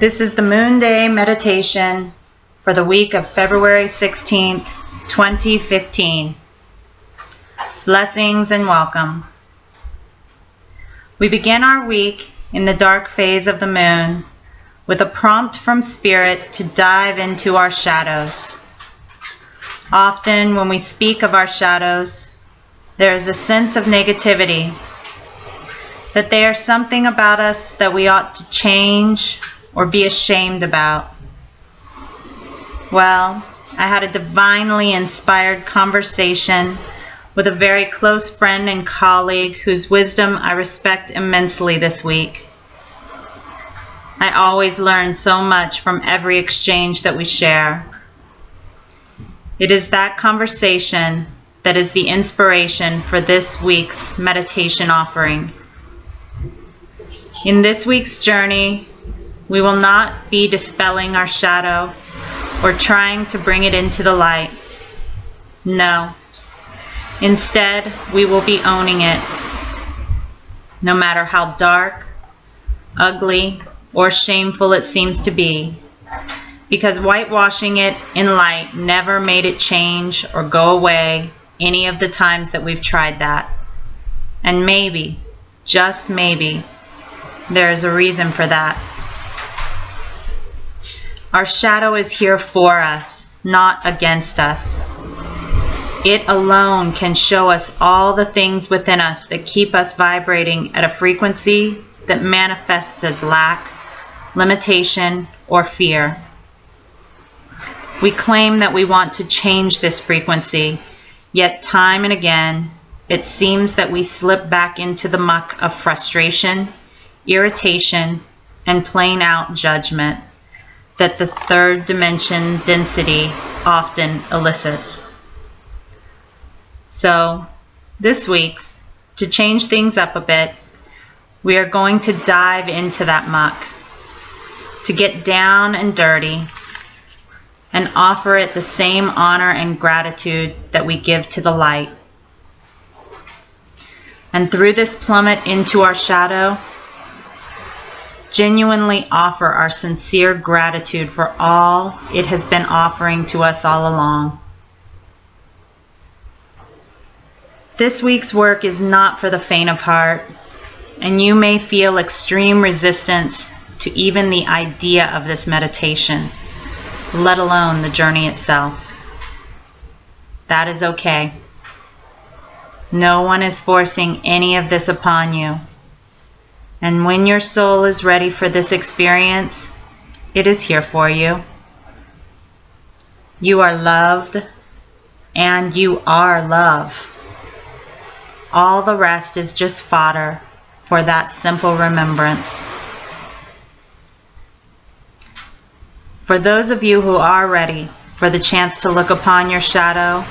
This is the Moon Day meditation for the week of February 16th, 2015. Blessings and welcome. We begin our week in the dark phase of the moon with a prompt from Spirit to dive into our shadows. Often when we speak of our shadows, there is a sense of negativity, that they are something about us that we ought to change or be ashamed about. Well, I had a divinely inspired conversation with a very close friend and colleague whose wisdom I respect immensely this week. I always learn so much from every exchange that we share. It is that conversation that is the inspiration for this week's meditation offering. In this week's journey, we will not be dispelling our shadow or trying to bring it into the light. No. Instead, we will be owning it, no matter how dark, ugly, or shameful it seems to be, because whitewashing it in light never made it change or go away any of the times that we've tried that. And maybe, just maybe, there is a reason for that. Our shadow is here for us, not against us. It alone can show us all the things within us that keep us vibrating at a frequency that manifests as lack, limitation, or fear. We claim that we want to change this frequency, yet time and again, it seems that we slip back into the muck of frustration, irritation, and plain out judgment that the third dimension density often elicits. So, this week's, to change things up a bit, we are going to dive into that muck, to get down and dirty, and offer it the same honor and gratitude that we give to the light. And through this plummet into our shadow, genuinely offer our sincere gratitude for all it has been offering to us all along. This week's work is not for the faint of heart, and you may feel extreme resistance to even the idea of this meditation, let alone the journey itself. That is okay. No one is forcing any of this upon you. And when your soul is ready for this experience, it is here for you. You are loved, and you are love. All the rest is just fodder for that simple remembrance. For those of you who are ready for the chance to look upon your shadow,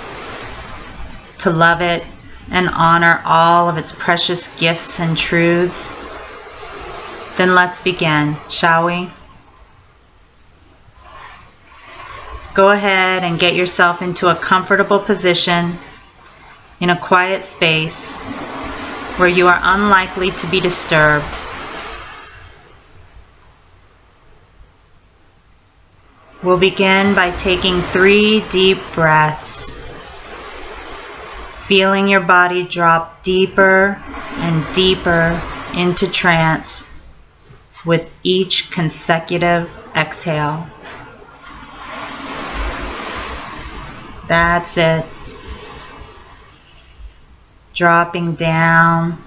to love it and honor all of its precious gifts and truths, then let's begin, shall we? Go ahead and get yourself into a comfortable position in a quiet space where you are unlikely to be disturbed. We'll begin by taking 3 deep breaths, feeling your body drop deeper and deeper into trance with each consecutive exhale. That's it. Dropping down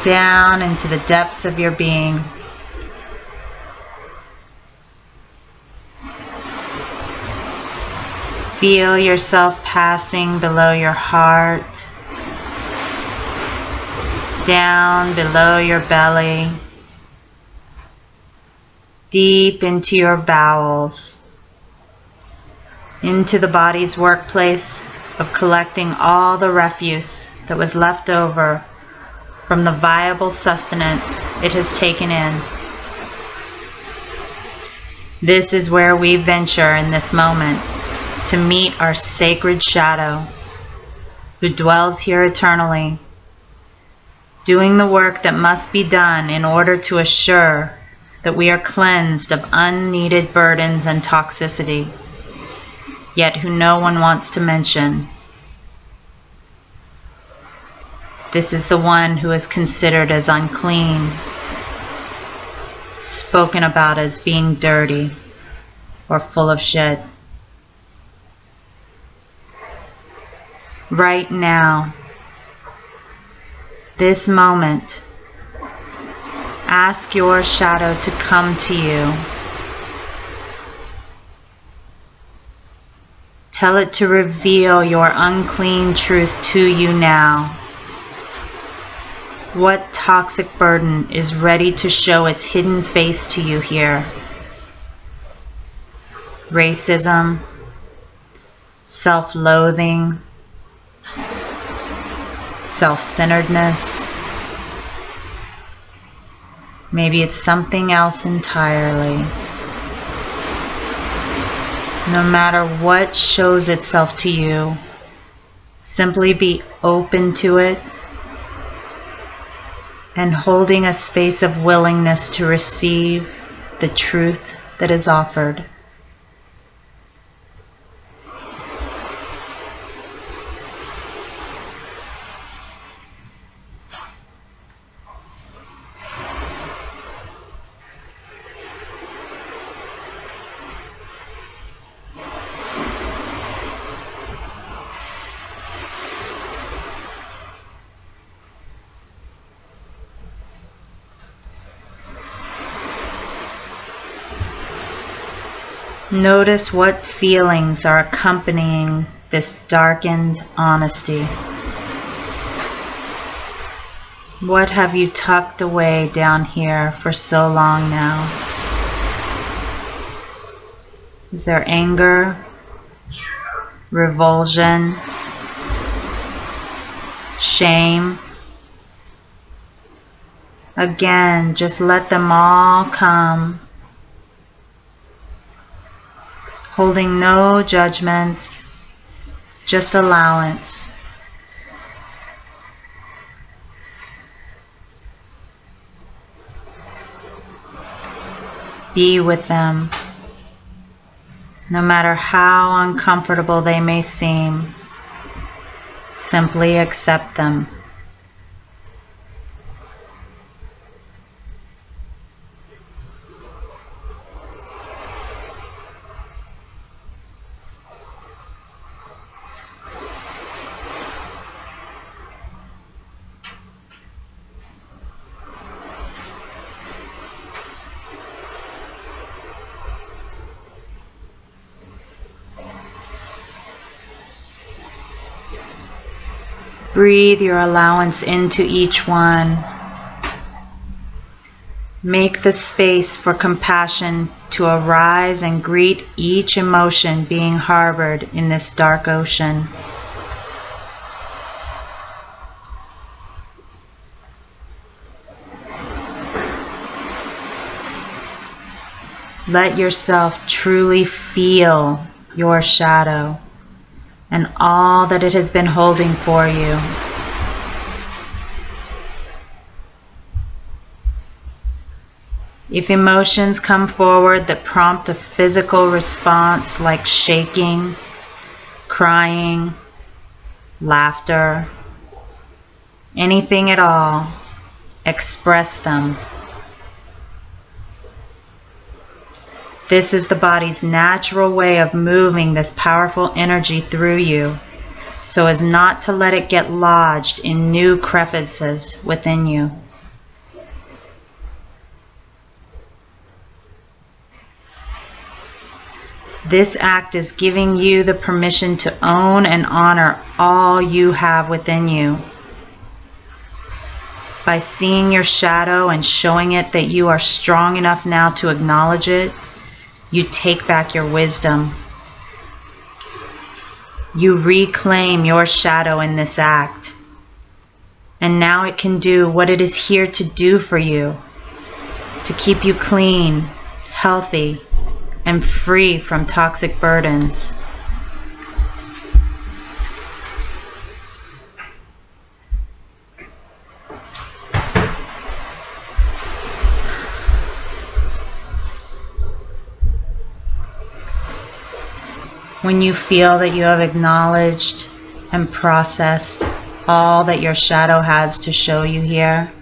into the depths of your being. Feel yourself passing below your heart, down below your belly, deep into your bowels, into the body's workplace of collecting all the refuse that was left over from the viable sustenance it has taken in. This is where we venture in this moment to meet our sacred shadow, who dwells here eternally, doing the work that must be done in order to assure that we are cleansed of unneeded burdens and toxicity, yet who no one wants to mention. This is the one who is considered as unclean, spoken about as being dirty or full of shit. Right now, this moment, ask your shadow to come to you. Tell it to reveal your unclean truth to you now. What toxic burden is ready to show its hidden face to you here? Racism, self-loathing, self-centeredness. Maybe it's something else entirely. No matter what shows itself to you, simply be open to it and holding a space of willingness to receive the truth that is offered. Notice what feelings are accompanying this darkened honesty. What have you tucked away down here for so long now? Is there anger, revulsion, shame? Again, just let them all come. Holding no judgments, just allowance. Be with them, no matter how uncomfortable they may seem. Simply accept them. Breathe your allowance into each one. Make the space for compassion to arise and greet each emotion being harbored in this dark ocean. Let yourself truly feel your shadow and all that it has been holding for you. If emotions come forward that prompt a physical response like shaking, crying, laughter, anything at all, express them. This is the body's natural way of moving this powerful energy through you, so as not to let it get lodged in new crevices within you. This act is giving you the permission to own and honor all you have within you. By seeing your shadow and showing it that you are strong enough now to acknowledge it, you take back your wisdom. You reclaim your shadow in this act. And now it can do what it is here to do for you, to keep you clean, healthy, and free from toxic burdens. When you feel that you have acknowledged and processed all that your shadow has to show you here,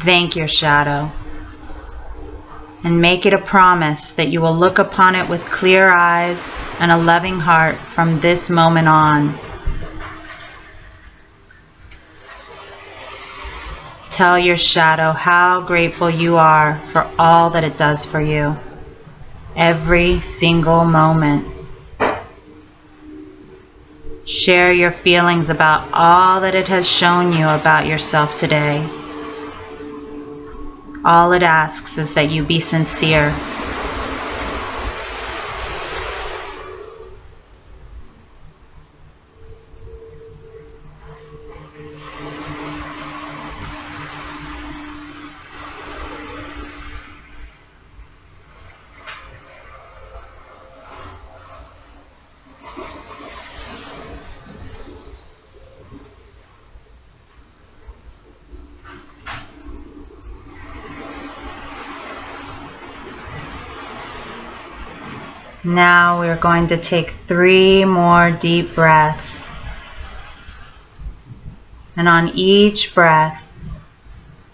thank your shadow and make it a promise that you will look upon it with clear eyes and a loving heart from this moment on. Tell your shadow how grateful you are for all that it does for you, every single moment. Share your feelings about all that it has shown you about yourself today. All it asks is that you be sincere. Now we're going to take 3 more deep breaths. And on each breath,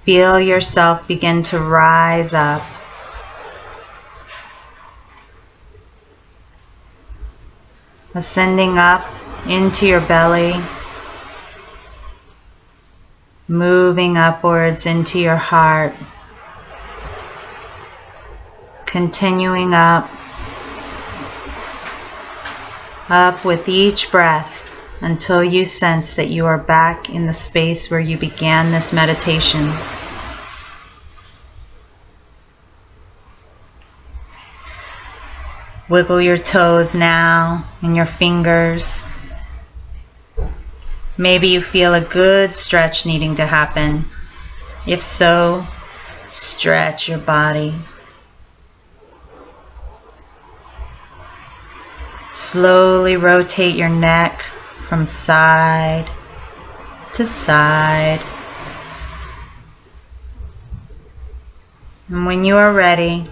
feel yourself begin to rise up. Ascending up into your belly, moving upwards into your heart, continuing up with each breath until you sense that you are back in the space where you began this meditation. Wiggle your toes now and your fingers. Maybe you feel a good stretch needing to happen. If so, stretch your body. Slowly rotate your neck from side to side. And when you are ready,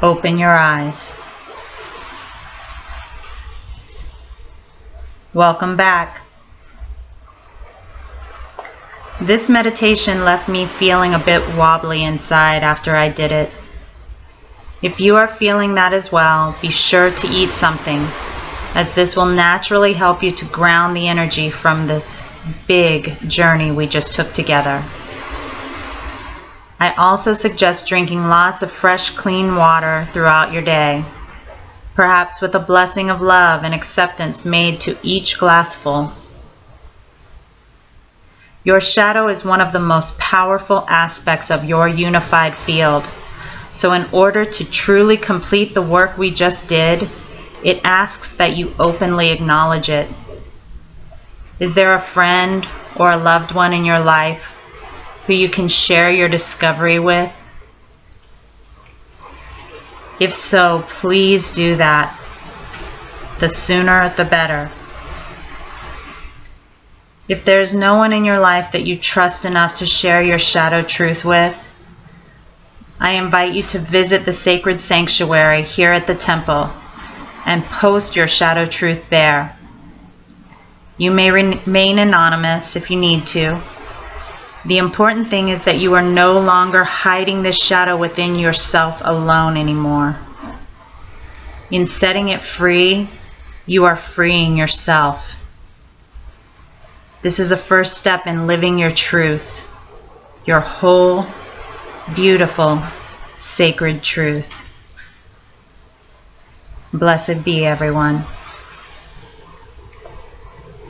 open your eyes. Welcome back. This meditation left me feeling a bit wobbly inside after I did it. If you are feeling that as well, be sure to eat something, as this will naturally help you to ground the energy from this big journey we just took together. I also suggest drinking lots of fresh, clean water throughout your day, perhaps with a blessing of love and acceptance made to each glassful. Your shadow is one of the most powerful aspects of your unified field. So in order to truly complete the work we just did, it asks that you openly acknowledge it. Is there a friend or a loved one in your life who you can share your discovery with? If so, please do that. The sooner, the better. If there's no one in your life that you trust enough to share your shadow truth with, I invite you to visit the sacred sanctuary here at the temple and post your shadow truth there. You may remain anonymous if you need to. The important thing is that you are no longer hiding this shadow within yourself alone anymore. In setting it free, you are freeing yourself. This is a first step in living your truth, your whole, beautiful, sacred truth. Blessed be, everyone.